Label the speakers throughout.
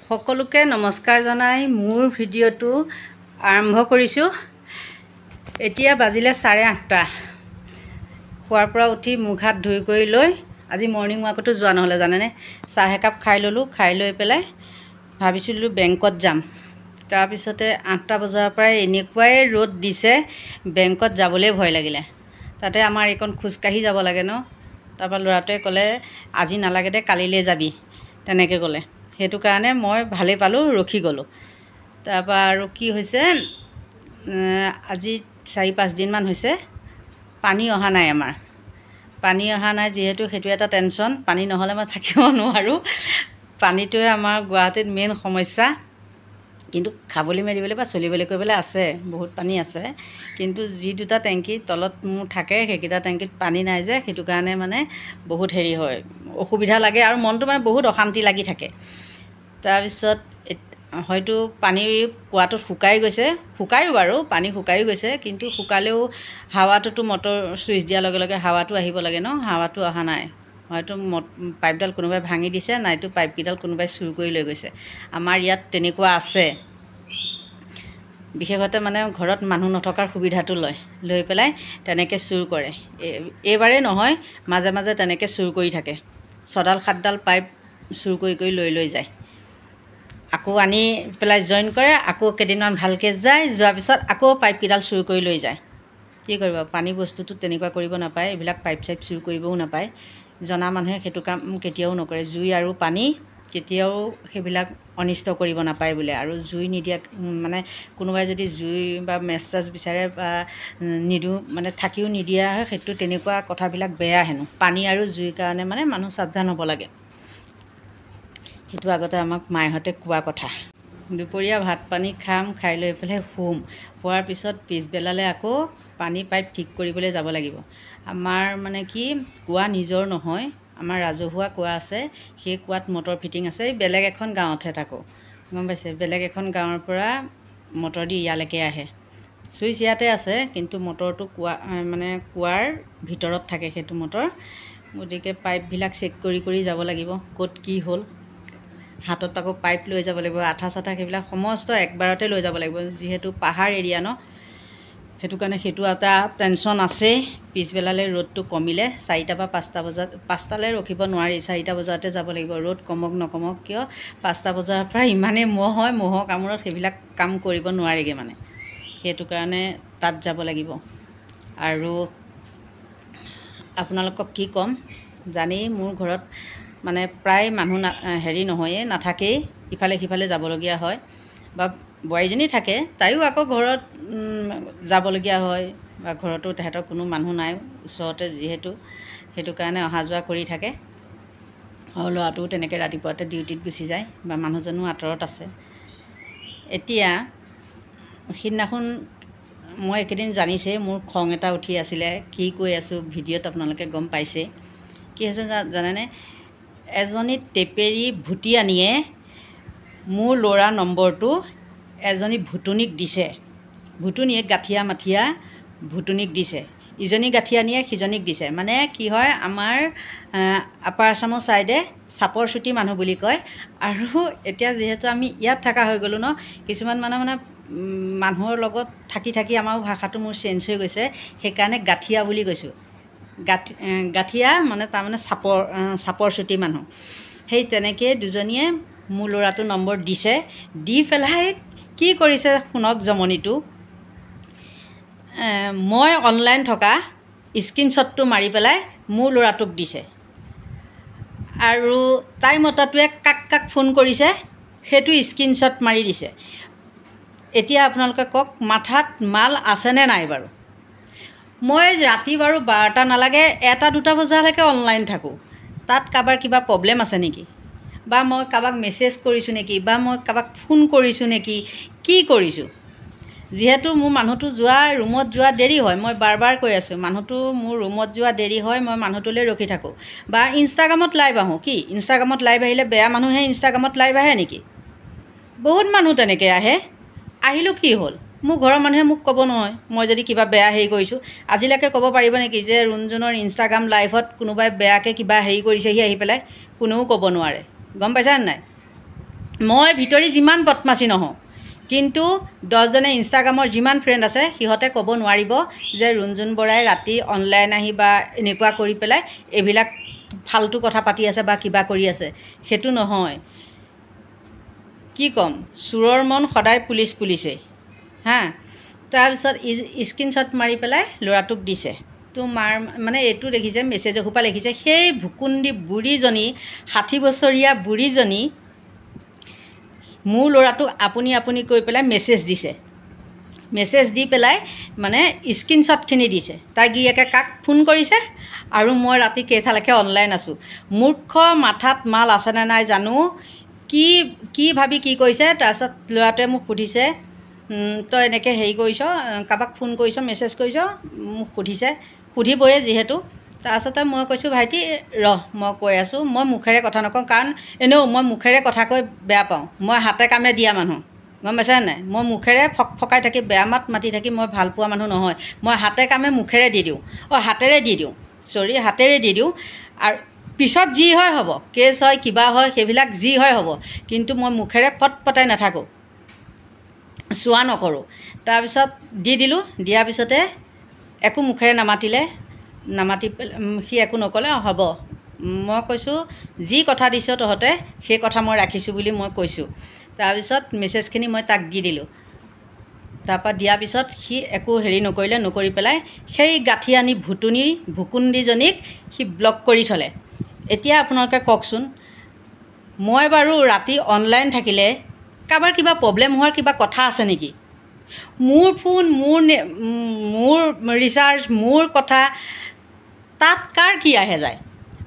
Speaker 1: সকলোকে নমস্কাৰ জনাই মোৰ ভিডিঅ'টো আৰম্ভ কৰিছোঁ। এতিয়া বাজিলে 8:30। খোৱাৰ পৰা উঠি মুখ হাত ধুই কৰি লৈ আজি মৰ্ণিং ৱাকতো যোৱা নহ'লে জানেনে। চাহ একাপ খাই ল'লোঁ, খাই লৈ পেলাই ভাবিছিলোঁ বেংকত যাম। তাৰপিছতে 8টা বজাৰ পৰাই এনেকুৱাই ৰ'দ দিছে, বেংকত যাবলৈ ভয় লাগিলে। তাতে আমাৰ এইকণ খোজকাঢ়ি যাব লাগে ন। তাৰপৰা ল'ৰাটোৱে ক'লে আজি নালাগে দে, কালিলৈ যাবি, তেনেকৈ ক'লে। সেইটো কাৰণে মই ভালেই পালোঁ, ৰখি গ'লোঁ। তাৰপৰা আৰু কি হৈছে, আজি 4-5 দিনমান হৈছে পানী অহা নাই আমাৰ। পানী অহা নাই যিহেতু সেইটো এটা টেনশ্যন। পানী নহ'লে মই থাকিব নোৱাৰোঁ। পানীটোৱে আমাৰ গুৱাহাটীত মেইন সমস্যা। কিন্তু খাবলৈ মেলিবলৈ বা চলিবলৈ কৰিবলৈ আছে, বহুত পানী আছে। কিন্তু যি দুটা টেংকি তলত মোৰ থাকে, সেইকেইটা টেংকিত পানী নাই যে, সেইটো কাৰণে মানে বহুত হেৰি হয়, অসুবিধা লাগে আৰু মনটো মানে বহুত অশান্তি লাগি থাকে। তাৰপিছত হয়তো পানী কুৱাটোত শুকাই গৈছে, শুকায়ো বাৰু, পানী শুকায়ো গৈছে। কিন্তু শুকালেও হাৱাটোতো মটৰ ছুইচ দিয়াৰ লগে লগে হাৱাটো আহিব লাগে ন, হাৱাটো অহা নাই। হয়তো পাইপডাল কোনোবাই ভাঙি দিছে, নাইতো পাইপকেইডাল কোনোবাই চুৰ কৰি লৈ গৈছে। আমাৰ ইয়াত তেনেকুৱা আছে। বিশেষতে মানে ঘৰত মানুহ নথকাৰ সুবিধাটো লৈ পেলাই তেনেকৈ চুৰ কৰে। এইবাৰেই নহয়, মাজে মাজে তেনেকৈ চুৰ কৰি থাকে। 6ডাল 7ডাল পাইপ চুৰ কৰি লৈ যায়। আকৌ আনি পেলাই জইন কৰে, আকৌ কেইদিনমান ভালকৈ যায়, যোৱাৰ পিছত আকৌ পাইপকেইডাল চুৰ কৰি লৈ যায়। কি কৰিব, পানী বস্তুটো তেনেকুৱা কৰিব নাপায়। এইবিলাক পাইপ চাইপ চুৰ কৰিবও নাপায়। জনা মানুহে সেইটো কাম কেতিয়াও নকৰে। জুই আৰু পানী কেতিয়াও সেইবিলাক অনিষ্ট কৰিব নাপায় বোলে। আৰু জুই নিদিয়া মানে কোনোবাই যদি জুই বা মেচ চেচ বিচাৰে বা নিদিওঁ মানে থাকিও নিদিয়া হয়, সেইটো তেনেকুৱা কথাবিলাক বেয়া হেনো। পানী আৰু জুইৰ কাৰণে মানে মানুহ সাৱধান হ'ব লাগে। সেইটো আগতে আমাক মায়েহঁতে কোৱা কথা। দুপৰীয়া ভাত পানী খাম, খাই লৈ পেলাই শুম। শোৱাৰ পিছত পিছবেলালৈ আকৌ পানী পাইপ ঠিক কৰিবলৈ যাব লাগিব। আমাৰ মানে কি, কুঁৱা নিজৰ নহয়, আমাৰ ৰাজহুৱা কুঁৱা আছে। সেই কুঁৱাত মটৰ ফিটিং আছে। বেলেগ এখন গাঁৱতহে থাকোঁ, গম পাইছে। বেলেগ এখন গাঁৱৰ পৰা মটৰ দি ইয়ালৈকে আহে। চুইচ ইয়াতে আছে, কিন্তু মটৰটো মানে কুঁৱাৰ ভিতৰত থাকে সেইটো মটৰ। গতিকে পাইপবিলাক চেক কৰি যাব লাগিব, ক'ত কি হ'ল। হাতত আকৌ পাইপ লৈ যাব লাগিব, আঠা চাঠা সেইবিলাক সমস্ত একবাৰতে লৈ যাব লাগিব, যিহেতু পাহাৰ এৰিয়া ন। সেইটো কাৰণে সেইটো এটা টেনশ্যন আছেই। পিছবেলালৈ ৰ'দটো কমিলে 4টা বা 5টা বজাত, 5টালৈ ৰখিব নোৱাৰি, 4টা বজাতে যাব লাগিব। ৰ'দ কমক নকমক কিয়, 5টা বজাৰ পৰা ইমানেই মহ হয়, মহৰ কামোৰত সেইবিলাক কাম কৰিব নোৱাৰেগৈ মানে। সেইটো কাৰণে তাত যাব লাগিব। আৰু আপোনালোকক কি ক'ম, জানেই মোৰ ঘৰত মানে প্ৰায় মানুহ হেৰি নহয়েই, নাথাকেই, ইফালে সিফালে যাবলগীয়া হয়। বা বোৱাৰীজনী থাকে, তাইও আকৌ ঘৰত যাবলগীয়া হয়, বা ঘৰতো তেহেঁতৰ কোনো মানুহ নাই ওচৰতে যিহেতু, সেইটো কাৰণে অহা যোৱা কৰি থাকে। আৰু ল'ৰাটোও তেনেকৈ ৰাতিপুৱাতে ডিউটিত গুচি যায়, বা মানুহজনো আঁতৰত আছে। এতিয়া সিদিনাখন মই এইকেইদিন জানিছেই মোৰ খং এটা উঠি আছিলে। কি কৈ আছোঁ ভিডিঅ'ত আপোনালোকে গম পাইছেই। কি হৈছে জানেনে, এজনী টেপেৰী ভুটিয়ানীয়ে মোৰ ল'ৰা নম্বৰটো এজনী ভুটুনিক দিছে। ভুটুনিয়ে গাঠিয়া মাঠিয়া ভুটুনিক দিছে। ইজনী গাঠিয়ানীয়ে সিজনীক দিছে। মানে কি হয়, আমাৰ আপাৰ আছামৰ ছাইডে চাপৰ চুটি মানুহ বুলি কয়। আৰু এতিয়া যিহেতু আমি ইয়াত থকা হৈ গ'লোঁ ন, কিছুমান মানে মানুহৰ লগত থাকি আমাৰো ভাষাটো মোৰ চেঞ্জ হৈ গৈছে। সেইকাৰণে গাঠিয়া বুলি কৈছোঁ। গাঠিয়া মানে তাৰমানে চাপৰ চুটি মানুহ। সেই তেনেকৈয়ে দুজনীয়ে মোৰ ল'ৰাটো নম্বৰ দিছে। দি পেলাই কি কৰিছে শুনক জমনিটো, মই অনলাইন থকা স্ক্ৰীনশ্বটটো মাৰি পেলাই মোৰ ল'ৰাটোক দিছে। আৰু তাইৰ মতাটোৱে কাক ফোন কৰিছে সেইটো স্ক্ৰীনশ্বট মাৰি দিছে। এতিয়া আপোনালোকে কওক, মাথাত মাল আছেনে নাই বাৰু। মই ৰাতি বাৰু 12টা নালাগে 1টা-2টা বজালৈকে অনলাইন থাকোঁ। তাত কাৰোবাৰ কিবা প্ৰব্লেম আছে নেকি, বা মই কাৰোবাক মেছেজ কৰিছোঁ নেকি, বা মই কাৰোবাক ফোন কৰিছোঁ নেকি, কি কৰিছোঁ। যিহেতু মোৰ মানুহটো ৰুমত যোৱা দেৰি হয়, মই বাৰ কৈ আছোঁ, মানুহটো মোৰ ৰুমত যোৱা দেৰি হয়, মই মানুহটোলৈ ৰখি থাকোঁ। বা ইনষ্টাগ্ৰামত লাইভ আহোঁ। কি ইনষ্টাগ্ৰামত লাইভ আহিলে বেয়া মানুহে ইনষ্টাগ্ৰামত লাইভ আহে নেকি? বহুত মানুহ তেনেকৈ আহে। আহিলোঁ কি হ'ল, মোৰ ঘৰৰ মানুহে মোক ক'ব নহয়, মই যদি কিবা বেয়া হেৰি কৰিছোঁ। আজিলৈকে ক'ব পাৰিব নেকি যে ৰুণজুনৰ ইনষ্টাগ্ৰাম লাইভত কোনোবাই বেয়াকৈ কিবা হেৰি কৰিছেহি আহি পেলাই? কোনেও ক'ব নোৱাৰে, গম পাইছানে নাই। মই ভিতৰি যিমান বদমাচি নহওঁ, কিন্তু 10জনে ইনষ্টাগ্ৰামৰ যিমান ফ্ৰেণ্ড আছে সিহঁতে ক'ব নোৱাৰিব যে ৰুণজুণ বৰাই ৰাতি অনলাইন আহি বা এনেকুৱা কৰি পেলাই এইবিলাক ফাল্টু কথা পাতি আছে বা কিবা কৰি আছে। সেইটো নহয়। কি ক'ম, চোৰৰ মন সদায় পুলিচ পুলিচেই হা। তাৰপিছত স্ক্ৰীনশ্বট মাৰি পেলাই ল'ৰাটোক দিছে। তো মাৰ মানে এইটো দেখিছে, মেছেজ এসোপা লিখিছে, সেই ভুকুন্দি বুঢ়ীজনী, 60 বছৰীয়া বুঢ়ীজনী মোৰ ল'ৰাটোক আপুনি আপুনি কৈ পেলাই মেছেজ দিছে। মেছেজ দি পেলাই মানে স্ক্ৰীনশ্বটখিনি দিছে। তাই গিৰিয়েকে কাক ফোন কৰিছে আৰু মই ৰাতি কেইটালৈকে অনলাইন আছোঁ। মূৰ্খ মাথাত মাল আছেনে নাই জানো, কি ভাবি কি কৰিছে। তাৰপিছত ল'ৰাটোৱে মোক সুধিছে, তই এনেকৈ হেৰি কৰিছ, কাৰোবাক ফোন কৰিছ, মেছেজ কৰিছ, মোক সুধিছে, সুধিবয়ে যিহেতু। তাৰপিছতে মই কৈছোঁ, ভাইটি ৰহ মই কৈ আছোঁ। মই মুখেৰে কথা নকওঁ, কাৰণ এনেও মই মুখেৰে কথা কৈ বেয়া পাওঁ। মই হাতে কামে দিয়া মানুহ, গম পাইছে নাই। মই মুখেৰে ফকাই থাকি বেয়া মাত মাতি থাকি মই ভাল পোৱা মানুহ নহয়। মই হাতে কামে মুখেৰে দি দিওঁ, হাতেৰে দি দিওঁ। আৰু পিছত যি হয় হ'ব, কেছ হয় কিবা হয় সেইবিলাক যি হয় হ'ব, কিন্তু মই মুখেৰে পটাই নাথাকোঁ, চোৱা নকৰোঁ। তাৰপিছত দি দিলোঁ। দিয়াৰ পিছতে একো মুখেৰে নামাতি সি একো নক'লে। হ'ব, মই কৈছোঁ যি কথা দিছ তহঁতে সেই কথা মই ৰাখিছোঁ বুলি মই কৈছোঁ। তাৰপিছত মেছেজখিনি মই তাক দি দিলোঁ। তাৰপৰা দিয়াৰ পিছত সি একো হেৰি নকৰি পেলাই সেই গাঁঠি আনি ভুকুন্দিজনীক সি ব্লক কৰি থ'লে। এতিয়া আপোনালোকে কওকচোন, মই বাৰু ৰাতি অনলাইন থাকিলে কাৰোবাৰ কিবা প্ৰব্লেম হোৱাৰ কিবা কথা আছে নেকি? মোৰ ফোন, মোৰ ৰিচাৰ্জ, মোৰ কথা, তাত কাৰ কি আহে যায়?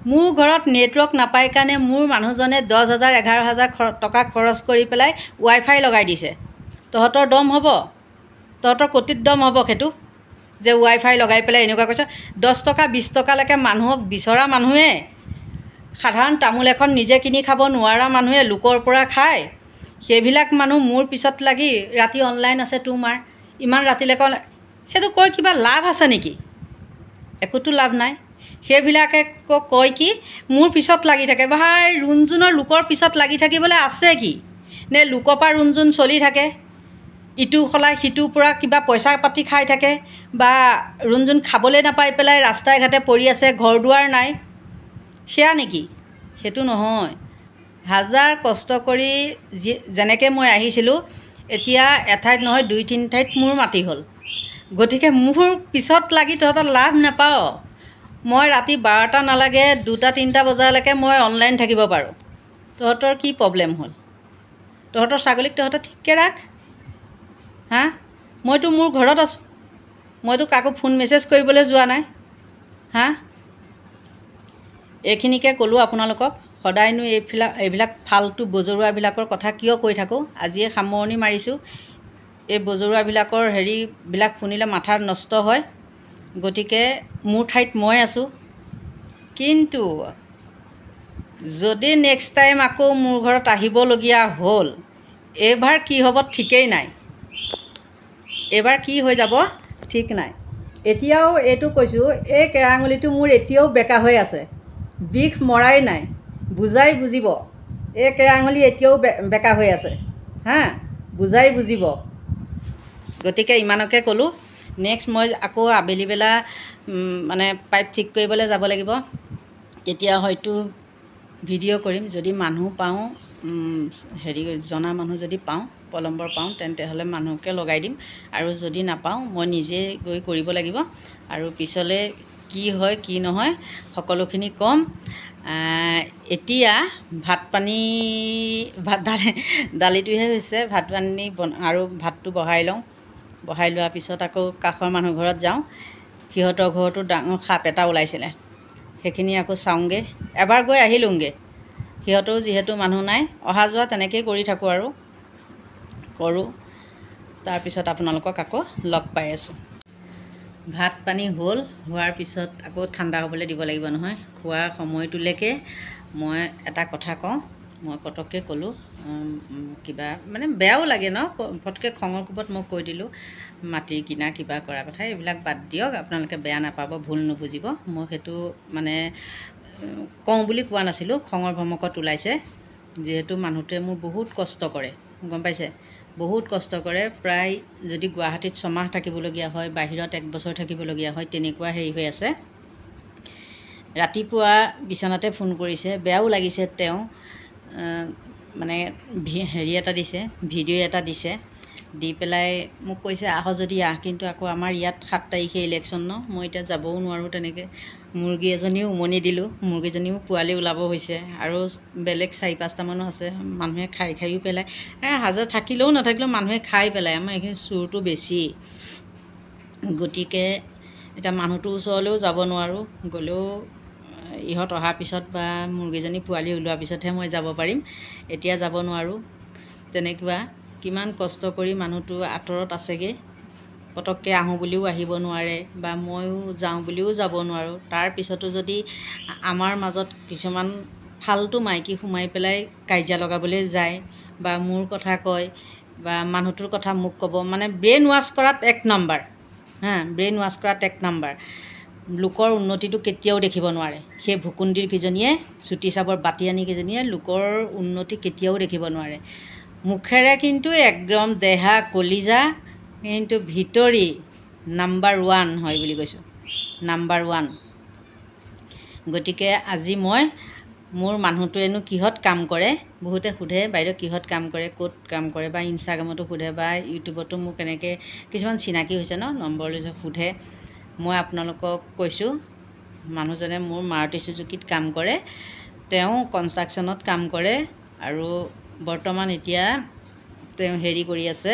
Speaker 1: মোৰ ঘৰত নেটৱৰ্ক নাপায় কাৰণে মোৰ মানুহজনে 10,000 11,000 টকা খৰচ কৰি পেলাই ৱাইফাই লগাই দিছে। তহঁতৰ দম হ'ব? তহঁতৰ কটিত দম হ'ব সেইটো যে ৱাইফাই লগাই পেলাই এনেকুৱা কৈছে? 10 টকা 20 টকালৈকে মানুহক বিচৰা মানুহে, সাধাৰণ তামোল এখন নিজে কিনি খাব নোৱাৰা মানুহে লোকৰ পৰা খায়। সেইবিলাক মানুহ মোৰ পিছত লাগি ৰাতি অনলাইন আছে তোমাৰ, ইমান ৰাতিলৈকে সেইটো কৈ কিবা লাভ আছে নেকি? একোতো লাভ নাই। সেইবিলাকে কয় কি মোৰ পিছত লাগি থাকে। ভাই, ৰুণজুণৰ লোকৰ পিছত লাগি থাকিবলৈ আছে কি? নে লোকৰ পৰা ৰুণজুণ চলি থাকে, ইটো সলাই সিটোৰ পৰা কিবা পইচা পাতি খাই থাকে, বা ৰুণজুণ খাবলৈ নাপাই পেলাই ৰাস্তাই ঘাটে পৰি আছে, ঘৰ দুৱাৰ নাই, সেয়া নেকি? সেইটো নহয়। হাজাৰ কষ্ট কৰি যেনেকৈ মই আহিছিলোঁ, এতিয়া এঠাইত নহয় 2-3 ঠাইত মোৰ মাটি হ'ল। গতিকে মোৰ পিছত লাগি তহঁতৰ লাভ নাপাওঁ। মই ৰাতি 12টা নালাগে 2টা-3টা বজালৈকে মই অনলাইন থাকিব পাৰোঁ। তহঁতৰ কি প্ৰব্লেম হ'ল? তহঁতৰ ছাগলীক তহঁতে ঠিককৈ ৰাখ হা। মইতো মোৰ ঘৰত আছোঁ, মইতো কাকো ফোন মেছেজ কৰিবলৈ যোৱা নাই হা। এইখিনিকে ক'লোঁ আপোনালোকক। সদায়নো এইবিলাক ফাল্টু বজৰুৱাবিলাকৰ কথা কিয় কৈ থাকোঁ। আজিয়ে সামৰণি মাৰিছোঁ। এই বজৰুৱাবিলাকৰ হেৰিবিলাক শুনিলে মাথা নষ্ট হয়। গতিকে মোৰ ঠাইত মই আছোঁ, কিন্তু যদি নেক্সট টাইম আকৌ মোৰ ঘৰত আহিবলগীয়া হ'ল, এইবাৰ কি হ'ব ঠিকেই নাই। এইবাৰ কি হৈ যাব ঠিক নাই। এতিয়াও এইটো কৈছোঁ, এই কেৰা আঙুলিটো মোৰ এতিয়াও বেকা হৈ আছে, বিষ মৰাই নাই। বুজাই বুজিব, এই কেৰা আঙুলি এতিয়াও বেকা হৈ আছে হা, বুজাই বুজিব। গতিকে ইমানকে ক'লোঁ। নেক্সট মই আকৌ আবেলি বেলা মানে পাইপ ঠিক কৰিবলৈ যাব লাগিব। তেতিয়া হয়তো ভিডিঅ' কৰিম, যদি মানুহ পাওঁ, জনা মানুহ যদি পাওঁ, পলম্বৰ পাওঁ, তেন্তে হ'লে মানুহকে লগাই দিম। আৰু যদি নাপাওঁ মই নিজে গৈ কৰিব লাগিব। আৰু পিছলৈ কি হয় কি নহয় সকলোখিনি ক'ম। এতিয়া দালিটোহে হৈছে, ভাত পানী আৰু ভাতটো বহাই লওঁ। বহাই লোৱাৰ পিছত আকৌ কাষৰ মানুহ ঘৰত যাওঁ। সিহঁতৰ ঘৰতো ডাঙৰ সাপ এটা ওলাইছিলে, সেইখিনি আকৌ চাওঁগৈ। এবাৰ গৈ আহিলোঁগৈ। সিহঁতেও যিহেতু মানুহ নাই, অহা যোৱা তেনেকৈয়ে কৰি থাকোঁ আৰু কৰোঁ। তাৰপিছত আপোনালোকক আকৌ লগ পাই আছোঁ। ভাত পানী হোৱাৰ পিছত আকৌ ঠাণ্ডা হ'বলৈ দিব লাগিব নহয়। খোৱা সময়টোলৈকে মই এটা কথা কওঁ, মই পটককৈ ক'লোঁ, কিবা মানে বেয়াও লাগে ন, পটককৈ খঙৰ কোবত মই কৈ দিলোঁ মাটিৰ কিনা কিবা কৰা কথা। এইবিলাক বাদ দিয়ক, আপোনালোকে বেয়া নাপাব, ভুল নুবুজিব। মই সেইটো মানে কওঁ বুলি কোৱা নাছিলোঁ, খঙৰ ভমকত ওলাইছে। যিহেতু মানুহটোৱে মোৰ বহুত কষ্ট কৰে, গম পাইছে, বহুত কষ্ট কৰে। প্ৰায় যদি গুৱাহাটীত 6 মাহ থাকিবলগীয়া হয়, বাহিৰত 1 বছৰ থাকিবলগীয়া হয়, তেনেকুৱা হেৰি হৈ আছে। ৰাতিপুৱা বিচনাতে ফোন কৰিছে, বেয়াও লাগিছে। তেওঁ মানে হেৰি এটা দিছে, ভিডিঅ' এটা দিছে, দি পেলাই মোক কৈছে আহ যদি আহ, কিন্তু আকৌ আমাৰ ইয়াত 7 তাৰিখে ইলেকশ্যন ন, মই এতিয়া যাবও নোৱাৰোঁ। তেনেকৈ মুৰ্গী এজনীও উমনি দিলোঁ, মুৰ্গীজনীও পোৱালি ওলাব হৈছে, আৰু বেলেগ 4-5টামানো আছে। মানুহে খায়ো পেলায়, হাজাৰ থাকিলেও নাথাকিলেও মানুহে খাই পেলায়। আমাৰ এইখিনি চোৰটো বেছি, গতিকে এতিয়া মানুহটোৰ ওচৰলৈও যাব নোৱাৰোঁ। গ'লেও ইহঁত অহাৰ পিছত বা মুৰ্গীজনী পোৱালি ওলোৱাৰ পিছতহে মই যাব পাৰিম, এতিয়া যাব নোৱাৰোঁ। তেনেকুৱা কিমান কষ্ট কৰি মানুহটো আঁতৰত আছেগৈ, পটককৈ আহোঁ বুলিও আহিব নোৱাৰে, বা ময়ো যাওঁ বুলিও যাব নোৱাৰোঁ। তাৰপিছতো যদি আমাৰ মাজত কিছুমান ফাল্টু মাইকী সোমাই পেলাই কাজিয়া লগাবলৈ যায়, বা মোৰ কথা কয়, বা মানুহটোৰ কথা মোক ক'ব, মানে ব্ৰেইন ৱাছ কৰাত 1 নম্বৰ। ব্ৰেইন ৱাছ কৰাত 1 নম্বৰ। লোকৰ উন্নতিটো কেতিয়াও দেখিব নোৱাৰে। সেই ভুকুন্দিৰ কেইজনীয়ে, চুটি চাবৰ বাতি আনি কেইজনীয়ে লোকৰ উন্নতি কেতিয়াও দেখিব নোৱাৰে। মুখেৰে কিন্তু একদম দেহা কলিজা, কিন্তু ভিতৰি নাম্বাৰ 1 হয় বুলি কৈছোঁ, নাম্বাৰ 1। গতিকে আজি মই মোৰ মানুহটোৱেনো কিহত কাম কৰে, বহুতে সোধে বাইদেউ কিহত কাম কৰে, ক'ত কাম কৰে, বা ইনষ্টাগ্ৰামতো সোধে, বা ইউটিউবতো মোক এনেকৈ কিছুমান চিনাকি হৈছে ন, নম্বৰ লৈ সোধে। মই আপোনালোকক কৈছোঁ, মানুহজনে মোৰ মাৰুতি চুজুকিত কাম কৰে, তেওঁ কনষ্ট্ৰাকশ্যনত কাম কৰে, আৰু বৰ্তমান এতিয়া তেওঁ হেৰি কৰি আছে,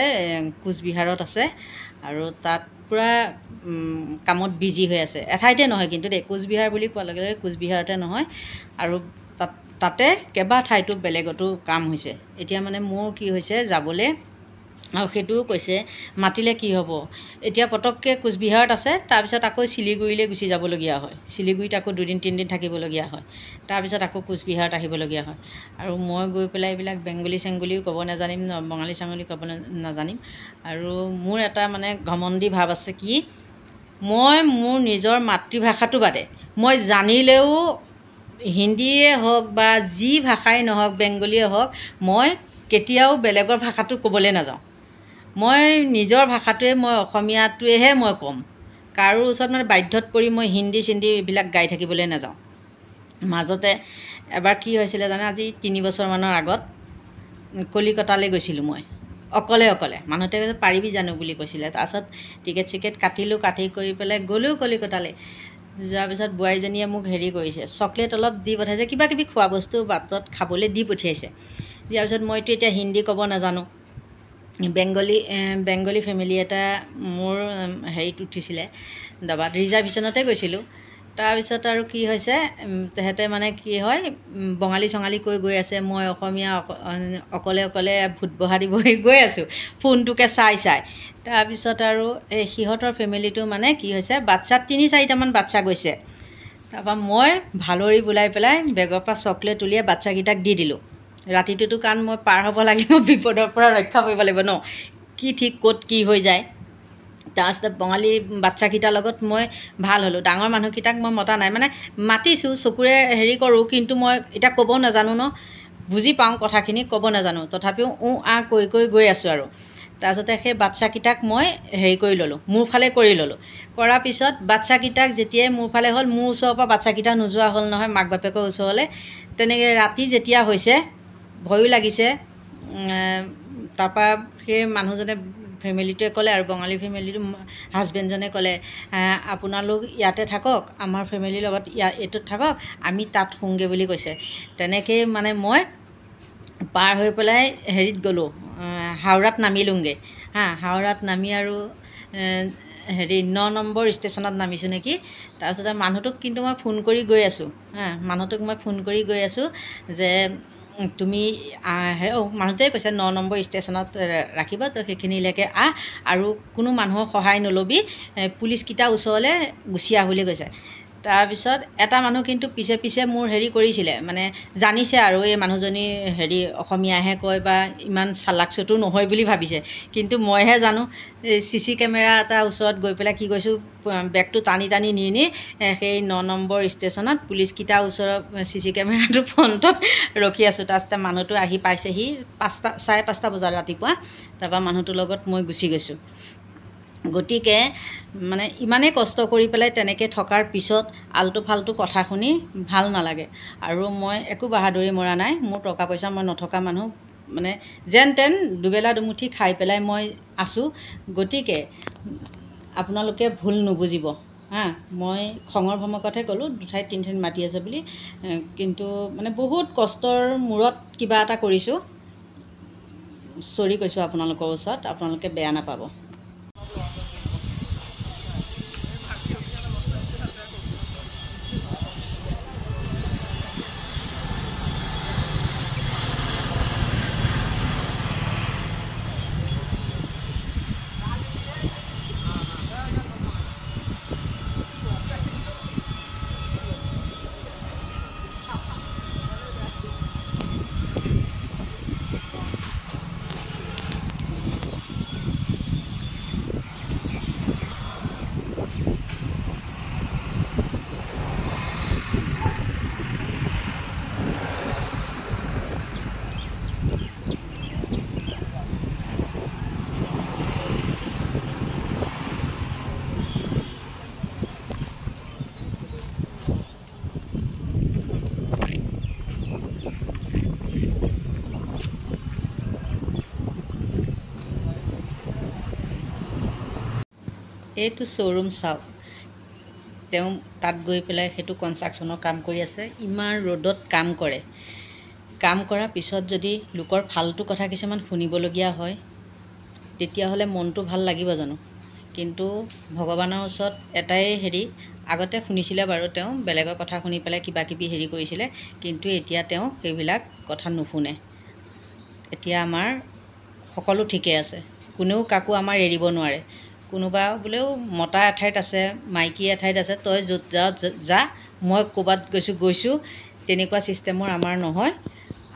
Speaker 1: কোচবিহাৰত আছে, আৰু তাত পূৰা কামত বিজি হৈ আছে। এঠাইতে নহয় কিন্তু দেই, কোচবিহাৰ বুলি কোৱাৰ লগে লগে কোচবিহাৰতে নহয়, আৰু তাতে কেইবা ঠাইতো বেলেগতো কাম হৈছে। এতিয়া মানে মোৰ কি হৈছে যাবলৈ, আৰু সেইটোও কৈছে মাতিলে কি হ'ব, এতিয়া পটককৈ কোচবিহাৰত আছে, তাৰপিছত আকৌ শিলিগুৰিলৈ গুচি যাবলগীয়া হয়, শিলিগুৰিত আকৌ 2-3 দিন থাকিবলগীয়া হয়, তাৰপিছত আকৌ কোচবিহাৰত আহিবলগীয়া হয়। আৰু মই গৈ পেলাই এইবিলাক বেংগলী চেংগলীও ক'ব নাজানিম, বঙালী চাঙালী ক'ব নাজানিম। আৰু মোৰ এটা মানে ঘমণ্ডি ভাৱ আছে, কি মই মোৰ নিজৰ মাতৃভাষাটো বাদে মই জানিলেও হিন্দীয়ে হওক বা যি ভাষাই নহওক, বেংগলীয়ে হওক, মই কেতিয়াও বেলেগৰ ভাষাটো ক'বলৈ নাযাওঁ। মই নিজৰ ভাষাটোৱে, মই অসমীয়াটোৱেহে মই ক'ম। কাৰো ওচৰত মানে বাধ্যত পৰি মই হিন্দী চিন্দি এইবিলাক গাই থাকিবলৈ নাযাওঁ। মাজতে এবাৰ কি হৈছিলে জানে, আজি 3 বছৰমানৰ আগত কলিকতালৈ গৈছিলোঁ মই অকলে। মানুহটোৱে কৈছে পাৰিবি জানো বুলি কৈছিলে। তাৰপাছত টিকেট কাটিলোঁ, কাটি কৰি পেলাই গ'লোঁ কলিকতালৈ। যোৱাৰ পিছত বোৱাৰীজনীয়ে মোক হেৰি কৰিছে, চকলেট অলপ দি পঠাইছে, কিবা কিবি খোৱা বস্তু বাটত খাবলৈ দি পঠিয়াইছে। দিয়াৰ পিছত মইতো এতিয়া হিন্দী ক'ব নাজানো। বেংগলী ফেমিলি এটা মোৰ হেৰিত উঠিছিলে, দবাত ৰিজাৰ্ভেশ্যনতে গৈছিলোঁ। তাৰপিছত আৰু কি হৈছে, তেহেঁতে মানে কি হয়, বঙালী চঙালী কৈ গৈ আছে, মই অসমীয়া অকলে ভূত বহা দি বহি গৈ আছোঁ ফোনটোকে চাই। তাৰপিছত আৰু এই সিহঁতৰ ফেমিলিটো মানে কি হৈছে, বাচ্ছা 3-4টামান বাচ্ছা গৈছে। তাৰপৰা মই ভালৰি বোলাই পেলাই বেগৰ পৰা চকলেট উলিয়াই বাচ্ছাকেইটাক দি দিলোঁ। ৰাতিটোতো কাৰণ মই পাৰ হ'ব লাগিব, বিপদৰ পৰা ৰক্ষা কৰিব লাগিব ন, কি ঠিক ক'ত কি হৈ যায়। তাৰপিছত বঙালী বাচ্ছাকেইটাৰ লগত মই ভাল হ'লোঁ। ডাঙৰ মানুহকেইটাক মই মতা নাই, মানে মাতিছোঁ, চকুৰে হেৰি কৰোঁ, কিন্তু মই এতিয়া ক'ব নাজানো ন, বুজি পাওঁ কথাখিনি, ক'ব নাজানো, তথাপিও কৈ গৈ আছোঁ আৰু। তাৰপিছতে সেই বাচ্ছাকেইটাক মই হেৰি কৰি ল'লোঁ, মোৰ ফালে কৰি ল'লোঁ। কৰাৰ পিছত বাচ্ছাকেইটাক যেতিয়াই মোৰ ফালে হ'ল, মোৰ ওচৰৰ পৰা বাচ্ছাকেইটা নোযোৱা হ'ল নহয় মাক বাপেকৰ ওচৰলৈ। তেনেকৈ ৰাতি যেতিয়া হৈছে, ভয়ো লাগিছে। তাৰপৰা সেই মানুহজনে, ফেমিলিটোৱে ক'লে, আৰু বঙালী ফেমিলিটো হাজবেণ্ডজনে ক'লে, আপোনালোক ইয়াতে থাকক, আমাৰ ফেমিলিৰ লগত এইটোত থাকক, আমি তাত শুওঁগৈ বুলি কৈছে। তেনেকৈয়ে মানে মই পাৰ হৈ পেলাই হেৰিত গ'লোঁ, হাওৰাত নামিলোঁগৈ। হাওৰাত নামি আৰু 9 নম্বৰ ষ্টেচনত নামিছোঁ নেকি। তাৰপিছতে মানুহটোক কিন্তু মই ফোন কৰি গৈ আছোঁ, যে তুমি মানুহটোৱে কৈছে 9 নম্বৰ ষ্টেচনত ৰাখিব, তই সেইখিনিলৈকে আৰু কোনো মানুহৰ সহায় নল'বি, পুলিচকেইটা ওচৰলৈ গুচি আহ বুলি কৈছে। তাৰপিছত এটা মানুহ কিন্তু পিছে পিছে মোৰ হেৰি কৰিছিলে, মানে জানিছে আৰু এই মানুহজনী হেৰি অসমীয়াহে কয় বা ইমান চালাক চতুৰ নহয় বুলি ভাবিছে। কিন্তু মইহে জানো, CC কেমেৰা এটা ওচৰত গৈ পেলাই কি কৰিছোঁ, বেগটো টানি টানি নি সেই 9 নম্বৰ ষ্টেচনত পুলিচকেইটাৰ ওচৰত CC কেমেৰাটোৰ ফ্ৰণ্টত ৰখি আছোঁ। তাৰপিছতে মানুহটো আহি পাইছেহি 5:30 বজাত ৰাতিপুৱা। তাৰপৰা মানুহটোৰ লগত মই গুচি গৈছোঁ। গতিকে মানে ইমানেই কষ্ট কৰি পেলাই তেনেকৈ থকাৰ পিছত আল্টু ফাল্টু কথা শুনি ভাল নালাগে। আৰু মই একো বাহাদুৰি মৰা নাই। মোৰ টকা পইচা মই নথকা মানুহ, মানে যেন তেন দুবেলা দুমুঠি খাই পেলাই মই আছোঁ। গতিকে আপোনালোকে ভুল নুবুজিব হা। মই খঙৰ ভমকতহে ক'লোঁ, 2 ঠাইত 3 ঠাইত মাতি আছে বুলি। কিন্তু মানে বহুত কষ্টৰ মূৰত কিবা এটা কৰিছোঁ। চৰি কৈছোঁ আপোনালোকৰ ওচৰত, আপোনালোকে বেয়া নাপাব। এইটো শ্ব'ৰুম চাওক, তেওঁ তাত গৈ পেলাই সেইটো কনষ্ট্ৰাকশ্যনৰ কাম কৰি আছে। ইমান ৰ'দত কাম কৰে। কাম কৰাৰ পিছত যদি লোকৰ ফাল্টু কথা কিছুমান শুনিবলগীয়া হয়, তেতিয়াহ'লে মনটো ভাল লাগিব জানো? কিন্তু ভগৱানৰ ওচৰত এটাই হেৰি, আগতে শুনিছিলে বাৰু, তেওঁ বেলেগৰ কথা শুনি পেলাই কিবা কিবি হেৰি কৰিছিলে। কিন্তু এতিয়া তেওঁ সেইবিলাক কথা নুশুনে। এতিয়া আমাৰ সকলো ঠিকে আছে, কোনেও কাকো আমাৰ এৰিব নোৱাৰে। কোনোবা বোলেও মতা এঠাইত আছে, মাইকী এঠাইত আছে, তই য'ত যাৱ যা, মই ক'ৰবাত গৈছোঁ, তেনেকুৱা ছিষ্টেমৰ আমাৰ নহয়।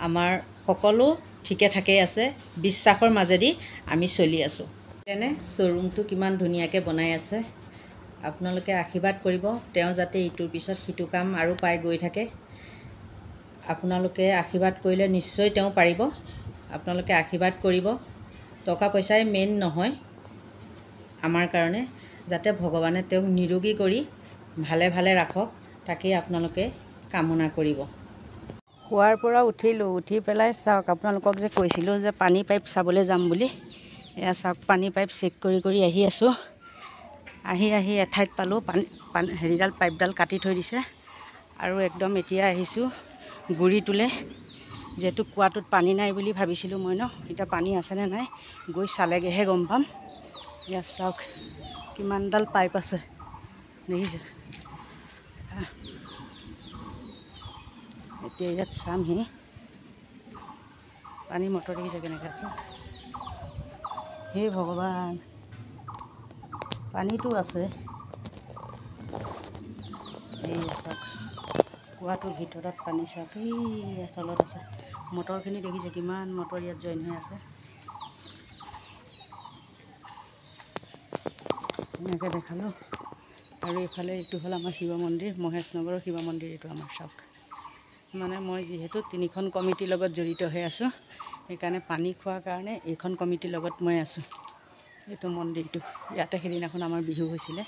Speaker 1: আমাৰ সকলো ঠিকে ঠাকেই আছে, বিশ্বাসৰ মাজেদি আমি চলি আছোঁ। এনে শ্ব'ৰুমটো কিমান ধুনীয়াকৈ বনাই আছে। আপোনালোকে আশীৰ্বাদ কৰিব, তেওঁ যাতে ইটোৰ পিছত সিটো কাম আৰু পাই গৈ থাকে। আপোনালোকে আশীৰ্বাদ কৰিলে নিশ্চয় তেওঁ পাৰিব। আপোনালোকে আশীৰ্বাদ কৰিব। টকা পইচাই মেইন নহয় আমাৰ কাৰণে, যাতে ভগৱানে তেওঁক নিৰোগী কৰি ভালে ভালে ৰাখক, তাকেই আপোনালোকে কামনা কৰিব। শোৱাৰ পৰা উঠিলোঁ, উঠি পেলাই চাওক, আপোনালোকক যে কৈছিলোঁ যে পানী পাইপ চাবলৈ যাম বুলি, এয়া চাওক পানী পাইপ চেক কৰি কৰি আহি আছোঁ। আহি এঠাইত পালোঁ, হেৰিডাল পাইপডাল কাটি থৈ দিছে। আৰু একদম এতিয়া আহিছোঁ গুৰিটোলৈ, যিহেতু কুৱাটোত পানী নাই বুলি ভাবিছিলোঁ মই এতিয়া পানী আছেনে নাই গৈ চালেগৈহে গম পাম। এয়া চাওক কিমানডাল পাইপ আছে দেখিছে। এতিয়া ইয়াত চামহি, পানী মটৰ দেখিছে কেনেকৈ আছে। হে ভগৱান, পানীটো আছে। এই চাওক কুৱাটোৰ ভিতৰত পানী চাওক, এই তলত আছে। মটৰখিনি দেখিছে, কিমান মটৰ ইয়াত জইন হৈ আছে। এনেকৈ দেখালোঁ। আৰু এইফালে এইটো হ'ল আমাৰ শিৱ মন্দিৰ, মহেশ নগৰৰ শিৱ মন্দিৰ। এইটো আমাৰ চাওক, মানে মই যিহেতু 3খন কমিটিৰ লগত জড়িত হৈ আছোঁ, সেইকাৰণে পানী খোৱাৰ কাৰণে এইখন কমিটিৰ লগত মই আছোঁ। এইটো মন্দিৰটো, ইয়াতে সেইদিনাখন আমাৰ বিহু হৈছিলে।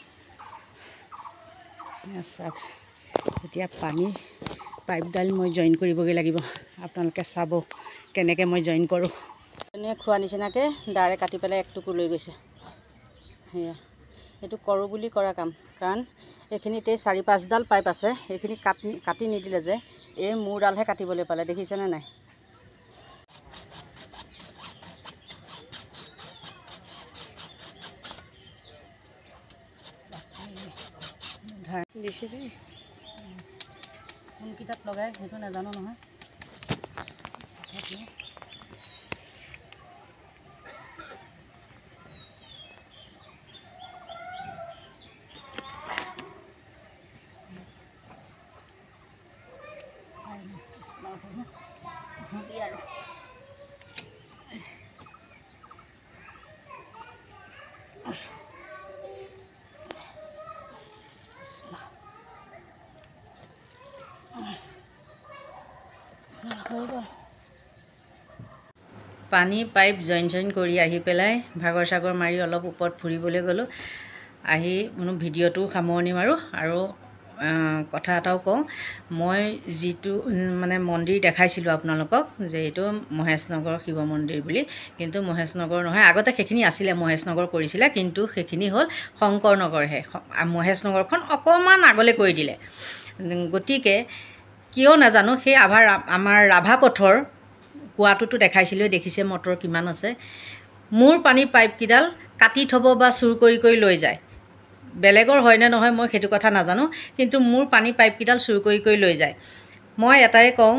Speaker 1: চাওক এতিয়া পানী পাইপডাল মই জইন কৰিবগৈ লাগিব। আপোনালোকে চাব কেনেকৈ মই জইন কৰোঁ। এনে খোৱা নিচিনাকৈ দাৰে কাটি পেলাই একটুকু লৈ গৈছে। সেয়া এইটো কৰোঁ বুলি কৰা কাম, কাৰণ এইখিনিতে 4-5ডাল পাইপ আছে। সেইখিনি কাটি নিদিলে যে, এই মূৰডালহে কাটিবলৈ পালে, দেখিছেনে নাই? দিছে দেই, কোনকেইটাত লগাই সেইটো নাজানো নহয়। পানী পাইপ জইন কৰি আহি পেলাই ভাগৰ চাগৰ মাৰি অলপ ওপৰত ফুৰিবলৈ গ'লোঁ। আহি বোলো ভিডিঅ'টো সামৰণি মাৰোঁ আৰু কথা এটাও কওঁ। মই যিটো মানে মন্দিৰ দেখাইছিলোঁ আপোনালোকক যে এইটো মহেশনগৰ শিৱ মন্দিৰ বুলি, কিন্তু মহেশনগৰ নহয়। আগতে সেইখিনি আছিলে, মহেশনগৰ কৰিছিলে, কিন্তু সেইখিনি হ'ল শংকৰনগৰহে। মহেশনগৰখন অকণমান আগলৈ কৰি দিলে। গতিকে কিয় নাজানো সেই আমাৰ ৰাভা পথৰ কুৱাটোতো দেখাইছিলোঁ, দেখিছে মটৰ কিমান আছে। মোৰ পানী পাইপকেইডাল কাটি থ'ব বা চুৰ কৰি লৈ যায়। বেলেগৰ হয়নে নহয় মই সেইটো কথা নাজানো, কিন্তু মোৰ পানী পাইপকেইডাল চুৰ কৰি লৈ যায়। মই এটাই কওঁ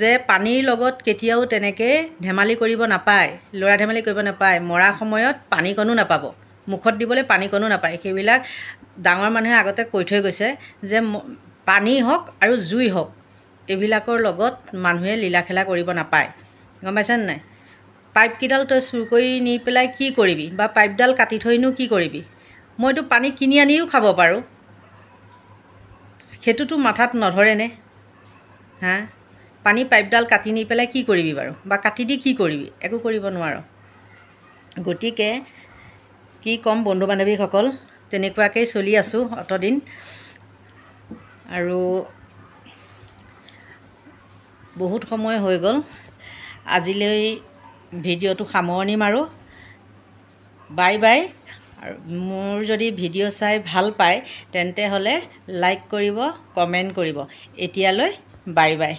Speaker 1: যে পানীৰ লগত কেতিয়াও তেনেকৈ ধেমালি কৰিব নাপায়, ল'ৰা ধেমালি কৰিব নাপায়। মৰা সময়ত পানীকণো নাপাব, মুখত দিবলৈ পানীকণো নাপায়। সেইবিলাক ডাঙৰ মানুহে আগতে কৈ থৈ গৈছে যে পানী হওক আৰু জুই হওক, এইবিলাকৰ লগত মানুহে লীলা খেলা কৰিব নাপায়, গম পাইছেনে নাই? পাইপকেইডাল তই চুৰ কৰি নি পেলাই কি কৰিবি, বা পাইপডাল কাটি থৈনো কি কৰিবি? মইতো পানী কিনি আনিও খাব পাৰোঁ, সেইটোতো মাথাত নধৰেনে? হা, পানী পাইপডাল কাটি নি পেলাই কি কৰিবি বাৰু, বা কাটি দি কি কৰিবি? একো কৰিব নোৱাৰ। গতিকে কি ক'ম বন্ধু বান্ধৱীসকল, তেনেকুৱাকৈ চলি আছোঁ অতদিন। আৰু বহুত সময় হৈ গ'ল, আজিলৈ ভিডিঅ'টো সামৰণি মাৰোঁ। Bye bye. আৰু মোৰ যদি ভিডিঅ' চাই ভাল পায় তেন্তে হ'লে লাইক কৰিব, কমেণ্ট কৰিব। এতিয়ালৈ বাই বাই।